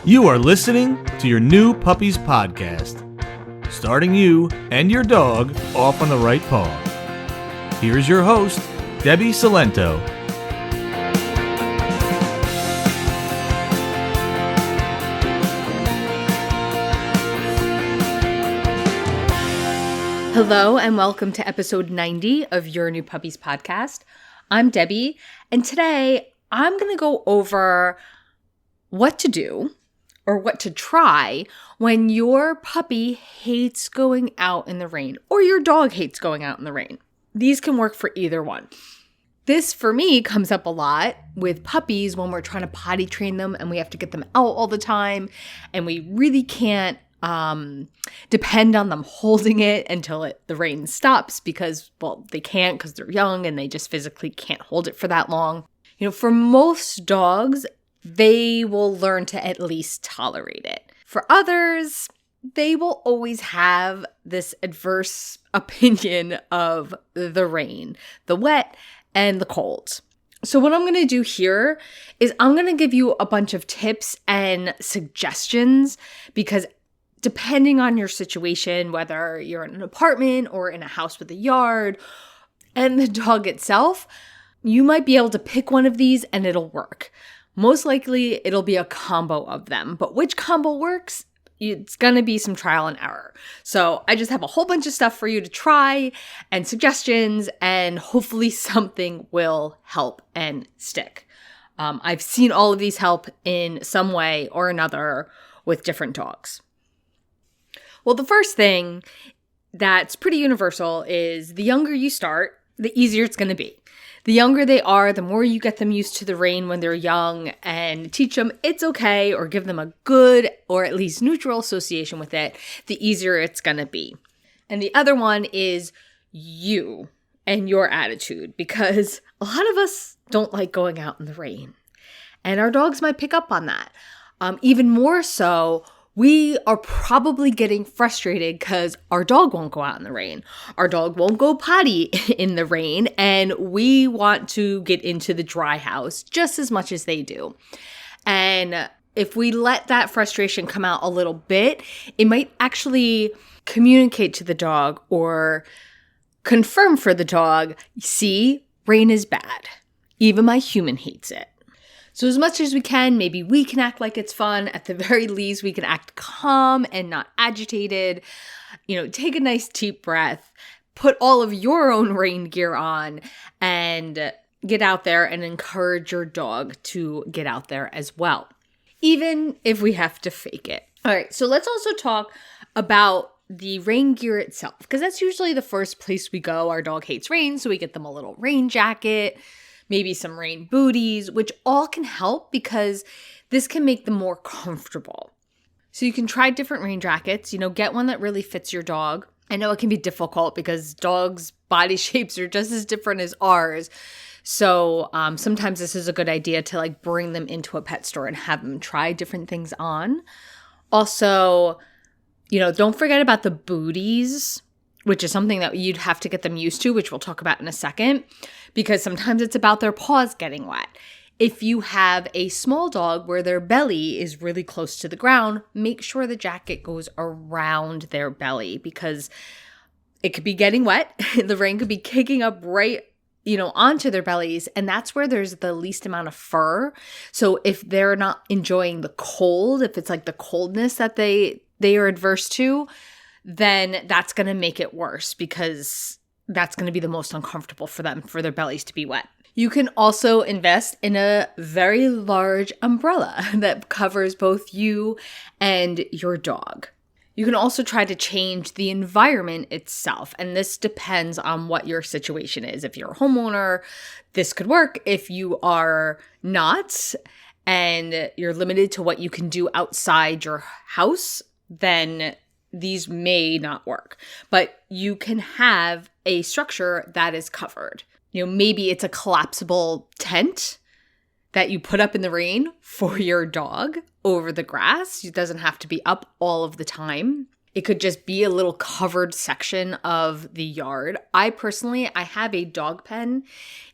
You are listening to your new Puppies podcast, starting you and your dog off on the right paw. Here's your host, Debbie Salento. Hello and welcome to episode 90 of Your New Puppies podcast. I'm Debbie, and today I'm going to go over what to do or what to try when your puppy hates going out in the rain or your dog hates going out in the rain. These can work for either one. This, for me, comes up a lot with puppies when we're trying to potty train them and we have to get them out all the time and we really can't depend on them holding it until the rain stops because, well, they can't because they're young and they just physically can't hold it for that long. You know, for most dogs, they will learn to at least tolerate it. For others, they will always have this adverse opinion of the rain, the wet, and the cold. So what I'm going to do here is I'm going to give you a bunch of tips and suggestions because depending on your situation, whether you're in an apartment or in a house with a yard, and the dog itself, you might be able to pick one of these and it'll work. Most likely, it'll be a combo of them. But which combo works? It's going to be some trial and error. So I just have a whole bunch of stuff for you to try and suggestions, and hopefully something will help and stick. I've seen all of these help in some way or another with different dogs. Well, the first thing that's pretty universal is the younger you start, the easier it's going to be. The younger they are, the more you get them used to the rain when they're young and teach them it's okay or give them a good or at least neutral association with it, the easier it's going to be. And the other one is you and your attitude, because a lot of us don't like going out in the rain. And our dogs might pick up on that. Even more so, we are probably getting frustrated because our dog won't go out in the rain. Our dog won't go potty in the rain, and we want to get into the dry house just as much as they do. And if we let that frustration come out a little bit, it might actually communicate to the dog or confirm for the dog, see, rain is bad. Even my human hates it. So as much as we can, maybe we can act like it's fun. At the very least, we can act calm and not agitated. You know, take a nice deep breath, put all of your own rain gear on, and get out there and encourage your dog to get out there as well, even if we have to fake it. All right, so let's also talk about the rain gear itself, because that's usually the first place we go. Our dog hates rain, so we get them a little rain jacket, maybe some rain booties, which all can help because this can make them more comfortable. So you can try different rain jackets, get one that really fits your dog. I know it can be difficult because dogs' body shapes are just as different as ours. So sometimes this is a good idea to bring them into a pet store and have them try different things on. Also, don't forget about the booties, which is something that you'd have to get them used to, which we'll talk about in a second, because sometimes it's about their paws getting wet. If you have a small dog where their belly is really close to the ground, make sure the jacket goes around their belly because it could be getting wet. The rain could be kicking up right, onto their bellies, and that's where there's the least amount of fur. So if they're not enjoying the cold, if it's the coldness that they are adverse to, then that's going to make it worse because that's going to be the most uncomfortable for them, for their bellies to be wet. You can also invest in a very large umbrella that covers both you and your dog. You can also try to change the environment itself, and this depends on what your situation is. If you're a homeowner, this could work. If you are not, and you're limited to what you can do outside your house, then these may not work. But you can have a structure that is covered. Maybe it's a collapsible tent that you put up in the rain for your dog over the grass. It doesn't have to be up all of the time. It could just be a little covered section of the yard. I have a dog pen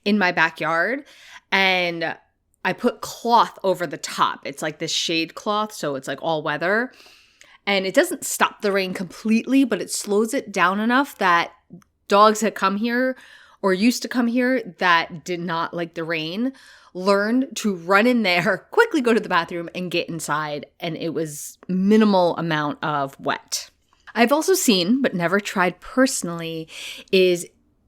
in my backyard, and I put cloth over the top. It's like this shade cloth, so it's like all weather. And it doesn't stop the rain completely, but it slows it down enough that dogs that come here or used to come here that did not like the rain learned to run in there, quickly go to the bathroom, and get inside. And it was minimal amount of wet. I've also seen, but never tried personally, is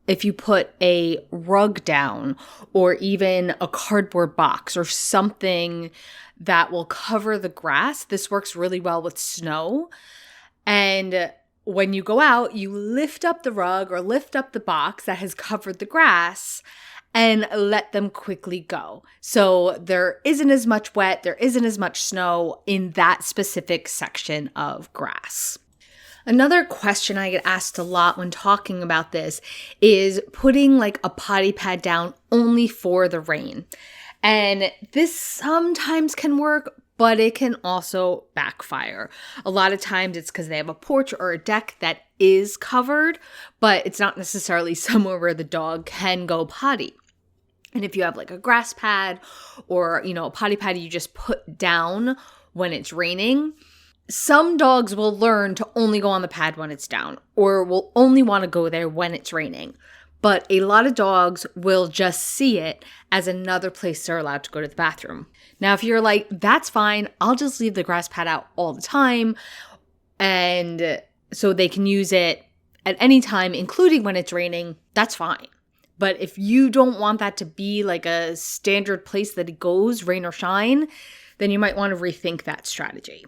if you put a rug down or even a cardboard box or something that will cover the grass. This works really well with snow. And when you go out, you lift up the rug or lift up the box that has covered the grass and let them quickly go. So there isn't as much wet, there isn't as much snow in that specific section of grass. Another question I get asked a lot when talking about this is putting like a potty pad down only for the rain. And this sometimes can work, but it can also backfire. A lot of times it's because they have a porch or a deck that is covered, but it's not necessarily somewhere where the dog can go potty. And if you have like a grass pad or, a potty pad you just put down when it's raining, some dogs will learn to only go on the pad when it's down or will only want to go there when it's raining. But a lot of dogs will just see it as another place they're allowed to go to the bathroom. Now, if you're like, that's fine, I'll just leave the grass pad out all the time, and so they can use it at any time, including when it's raining, that's fine. But if you don't want that to be like a standard place that it goes, rain or shine, then you might want to rethink that strategy.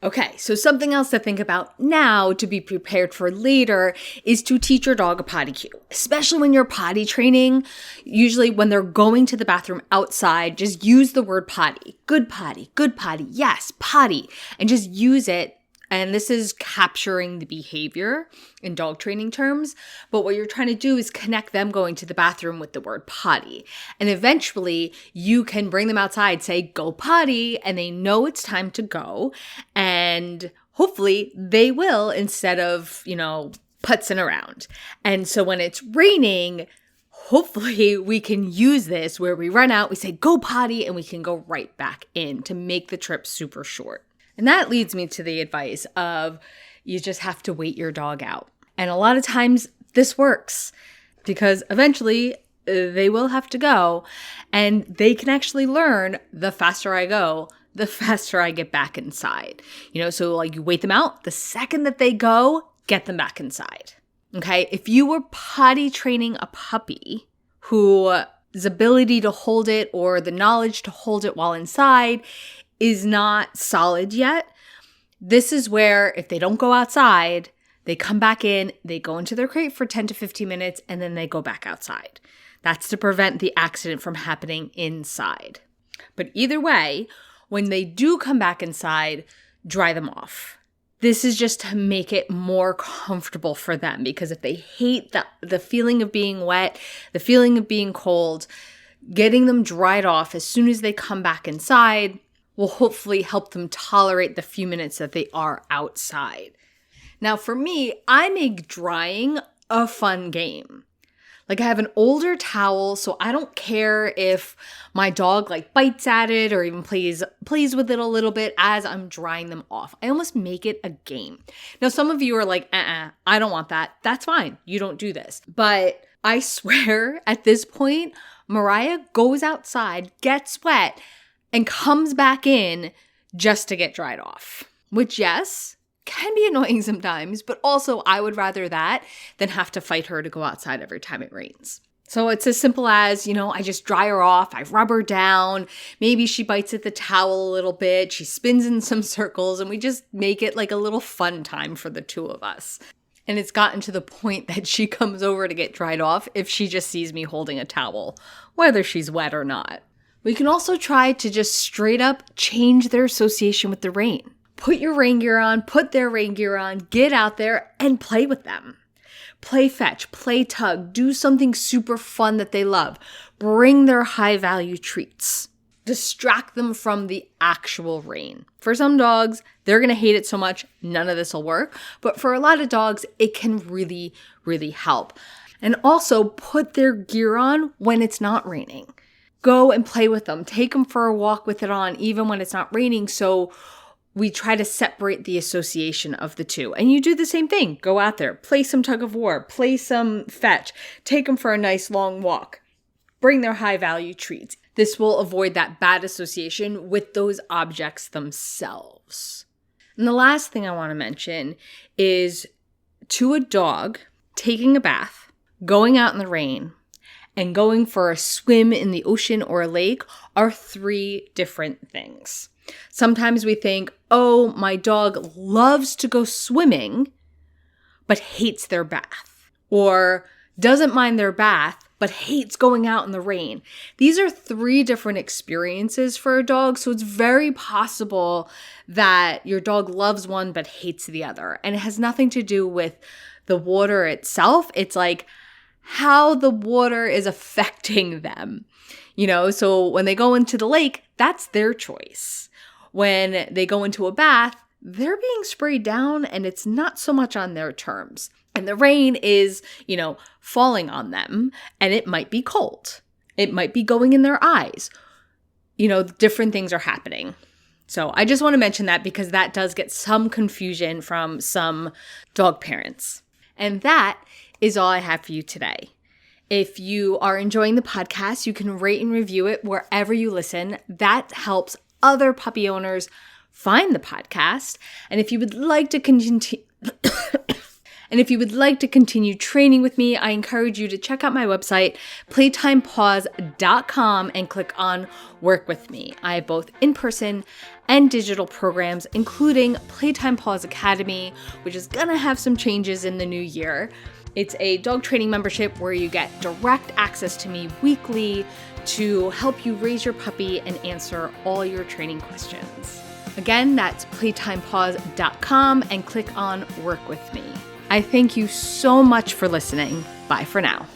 Okay, so something else to think about now to be prepared for later is to teach your dog a potty cue. Especially when you're potty training, usually when they're going to the bathroom outside, just use the word potty. Good potty, yes, potty. And just use it. And this is capturing the behavior in dog training terms. But what you're trying to do is connect them going to the bathroom with the word potty. And eventually you can bring them outside, say, go potty, and they know it's time to go. And hopefully they will instead of, putzing around. And so when it's raining, hopefully we can use this where we run out, we say, go potty, and we can go right back in to make the trip super short. And that leads me to the advice of you just have to wait your dog out. And a lot of times this works because eventually they will have to go and they can actually learn the faster I go, the faster I get back inside. So like you wait them out, the second that they go, get them back inside. Okay. If you were potty training a puppy whose ability to hold it or the knowledge to hold it while inside is not solid yet, this is where if they don't go outside, they come back in, they go into their crate for 10 to 15 minutes, and then they go back outside. That's to prevent the accident from happening inside. But either way, when they do come back inside, dry them off. This is just to make it more comfortable for them, because if they hate the feeling of being wet, the feeling of being cold, getting them dried off as soon as they come back inside will hopefully help them tolerate the few minutes that they are outside. Now, for me, I make drying a fun game. Like I have an older towel, so I don't care if my dog bites at it or even plays with it a little bit as I'm drying them off. I almost make it a game. Now, some of you are like, I don't want that. That's fine. You don't do this. But I swear at this point, Mariah goes outside, gets wet, and comes back in just to get dried off. Which, yes, can be annoying sometimes, but also I would rather that than have to fight her to go outside every time it rains. So it's as simple as, I just dry her off, I rub her down, maybe she bites at the towel a little bit, she spins in some circles, and we just make it like a little fun time for the two of us. And it's gotten to the point that she comes over to get dried off if she just sees me holding a towel, whether she's wet or not. We can also try to just straight up change their association with the rain. Put your rain gear on, put their rain gear on, get out there and play with them. Play fetch, play tug, do something super fun that they love. Bring their high value treats. Distract them from the actual rain. For some dogs, they're going to hate it so much, none of this will work. But for a lot of dogs, it can really, really help. And also put their gear on when it's not raining. Go and play with them. Take them for a walk with it on, even when it's not raining. So we try to separate the association of the two. And you do the same thing. Go out there, play some tug of war, play some fetch, take them for a nice long walk. Bring their high value treats. This will avoid that bad association with those objects themselves. And the last thing I want to mention is to a dog, taking a bath, going out in the rain, and going for a swim in the ocean or a lake are 3 different things. Sometimes we think, oh, my dog loves to go swimming, but hates their bath. Or doesn't mind their bath, but hates going out in the rain. These are 3 different experiences for a dog, so it's very possible that your dog loves one but hates the other. And it has nothing to do with the water itself. It's like how the water is affecting them. So when they go into the lake, that's their choice. When they go into a bath, they're being sprayed down and it's not so much on their terms. And the rain is, falling on them and it might be cold. It might be going in their eyes. Different things are happening. So I just want to mention that because that does get some confusion from some dog parents. And that is all I have for you today. If you are enjoying the podcast, you can rate and review it wherever you listen. That helps other puppy owners find the podcast. And if you would like to continue training with me, I encourage you to check out my website, playtimepaws.com, and click on Work With Me. I have both in-person and digital programs, including Playtime Paws Academy, which is going to have some changes in the new year. It's a dog training membership where you get direct access to me weekly to help you raise your puppy and answer all your training questions. Again, that's playtimepaws.com and click on Work With Me. I thank you so much for listening. Bye for now.